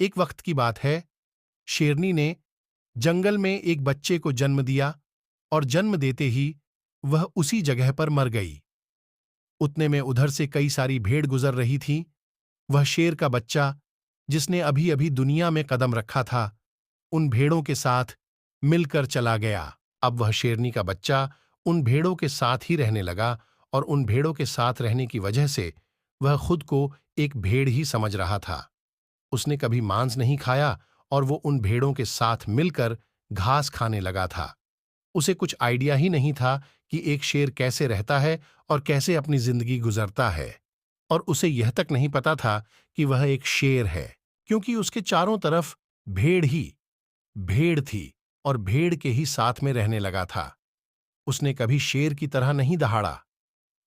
एक वक्त की बात है, शेरनी ने जंगल में एक बच्चे को जन्म दिया और जन्म देते ही वह उसी जगह पर मर गई। उतने में उधर से कई सारी भेड़ गुजर रही थीं। वह शेर का बच्चा, जिसने अभी अभी दुनिया में कदम रखा था, उन भेड़ों के साथ मिलकर चला गया। अब वह शेरनी का बच्चा उन भेड़ों के साथ ही रहने लगा और उन भेड़ों के साथ रहने की वजह से वह खुद को एक भेड़ ही समझ रहा था। उसने कभी मांस नहीं खाया और वो उन भेड़ों के साथ मिलकर घास खाने लगा था। उसे कुछ आइडिया ही नहीं था कि एक शेर कैसे रहता है और कैसे अपनी जिंदगी गुजरता है। और उसे यह तक नहीं पता था कि वह एक शेर है, क्योंकि उसके चारों तरफ भेड़ ही भेड़ थी और भेड़ के ही साथ में रहने लगा था। उसने कभी शेर की तरह नहीं दहाड़ा।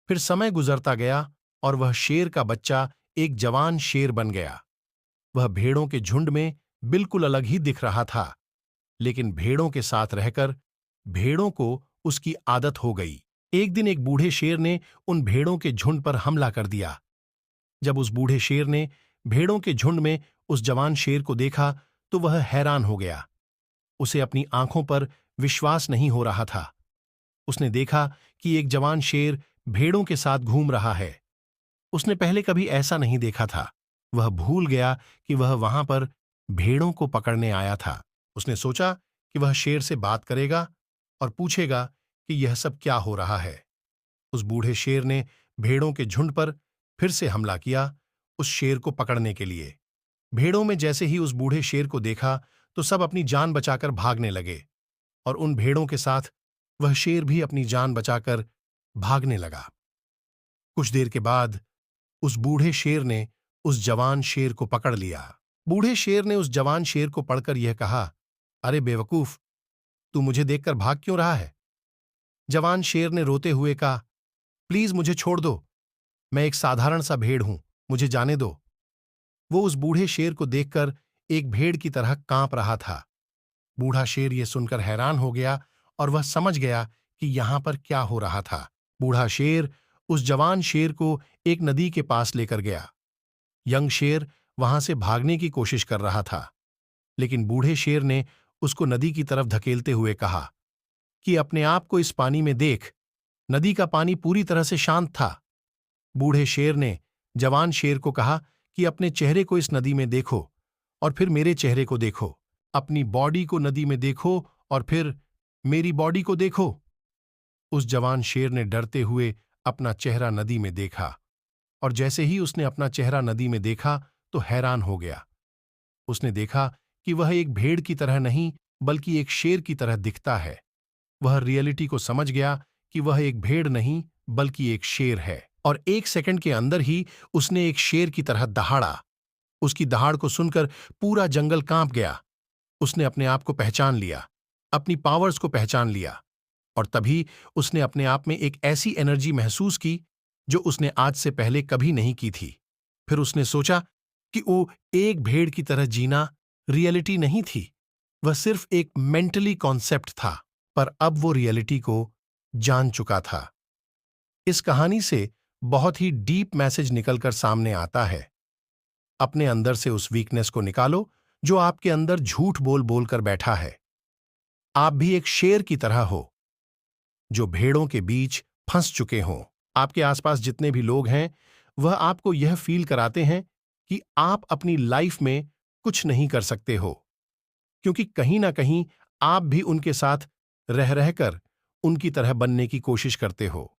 फिर समय गुजरता गया और वह शेर का बच्चा एक जवान शेर बन गया। वह भेड़ों के झुंड में बिल्कुल अलग ही दिख रहा था, लेकिन भेड़ों के साथ रहकर भेड़ों को उसकी आदत हो गई। एक दिन एक बूढ़े शेर ने उन भेड़ों के झुंड पर हमला कर दिया। जब उस बूढ़े शेर ने भेड़ों के झुंड में उस जवान शेर को देखा तो वह हैरान हो गया। उसे अपनी आंखों पर विश्वास नहीं हो रहा था। उसने देखा कि एक जवान शेर भेड़ों के साथ घूम रहा है। उसने पहले कभी ऐसा नहीं देखा था। वह भूल गया कि वह वहां पर भेड़ों को पकड़ने आया था। उसने सोचा कि वह शेर से बात करेगा और पूछेगा कि यह सब क्या हो रहा है। उस बूढ़े शेर ने भेड़ों के झुंड पर फिर से हमला किया, उस शेर को पकड़ने के लिए। भेड़ों में जैसे ही उस बूढ़े शेर को देखा तो सब अपनी जान बचाकर भागने लगे और उन भेड़ों के साथ वह शेर भी अपनी जान बचाकर भागने लगा। कुछ देर के बाद उस बूढ़े शेर ने उस जवान शेर को पकड़ लिया। बूढ़े शेर ने उस जवान शेर को पढ़कर यह कहा, अरे बेवकूफ, तू मुझे देखकर भाग क्यों रहा है? जवान शेर ने रोते हुए कहा, प्लीज मुझे छोड़ दो, मैं एक साधारण सा भेड़ हूं, मुझे जाने दो। वो उस बूढ़े शेर को देखकर एक भेड़ की तरह कांप रहा था। बूढ़ा शेर यह सुनकर हैरान हो गया और वह समझ गया कि यहां पर क्या हो रहा था। बूढ़ा शेर उस जवान शेर को एक नदी के पास लेकर गया। यंग शेर वहां से भागने की कोशिश कर रहा था, लेकिन बूढ़े शेर ने उसको नदी की तरफ धकेलते हुए कहा कि अपने आप को इस पानी में देख, नदी का पानी पूरी तरह से शांत था। बूढ़े शेर ने जवान शेर को कहा कि अपने चेहरे को इस नदी में देखो और फिर मेरे चेहरे को देखो, अपनी बॉडी को नदी में देखो और फिर मेरी बॉडी को देखो। उस जवान शेर ने डरते हुए अपना चेहरा नदी में देखा और जैसे ही उसने अपना चेहरा नदी में देखा तो हैरान हो गया। उसने देखा कि वह एक भेड़ की तरह नहीं बल्कि एक शेर की तरह दिखता है। वह रियलिटी को समझ गया कि वह एक भेड़ नहीं बल्कि एक शेर है और एक सेकंड के अंदर ही उसने एक शेर की तरह दहाड़ा। उसकी दहाड़ को सुनकर पूरा जंगल कांप गया। उसने अपने आप को पहचान लिया, अपनी पावर्स को पहचान लिया और तभी उसने अपने आप में एक ऐसी एनर्जी महसूस की जो उसने आज से पहले कभी नहीं की थी। फिर उसने सोचा कि वो एक भेड़ की तरह जीना रियलिटी नहीं थी, वह सिर्फ एक मेंटली कॉन्सेप्ट था। पर अब वो रियलिटी को जान चुका था। इस कहानी से बहुत ही डीप मैसेज निकलकर सामने आता है। अपने अंदर से उस वीकनेस को निकालो जो आपके अंदर झूठ बोल बोल कर बैठा है। आप भी एक शेर की तरह हो जो भेड़ों के बीच फंस चुके हों। आपके आसपास जितने भी लोग हैं वह आपको यह फील कराते हैं कि आप अपनी लाइफ में कुछ नहीं कर सकते हो, क्योंकि कहीं ना कहीं आप भी उनके साथ रह रहकर उनकी तरह बनने की कोशिश करते हो।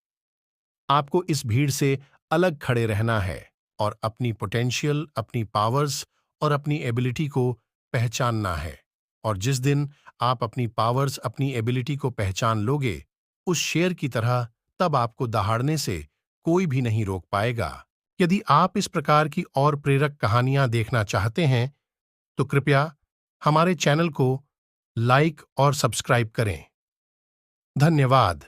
आपको इस भीड़ से अलग खड़े रहना है और अपनी पोटेंशियल, अपनी पावर्स और अपनी एबिलिटी को पहचानना है। और जिस दिन आप अपनी पावर्स, अपनी एबिलिटी को पहचान लोगे उस शेर की तरह, तब आपको दहाड़ने से कोई भी नहीं रोक पाएगा। यदि आप इस प्रकार की और प्रेरक कहानियां देखना चाहते हैं तो कृपया हमारे चैनल को लाइक और सब्सक्राइब करें। धन्यवाद।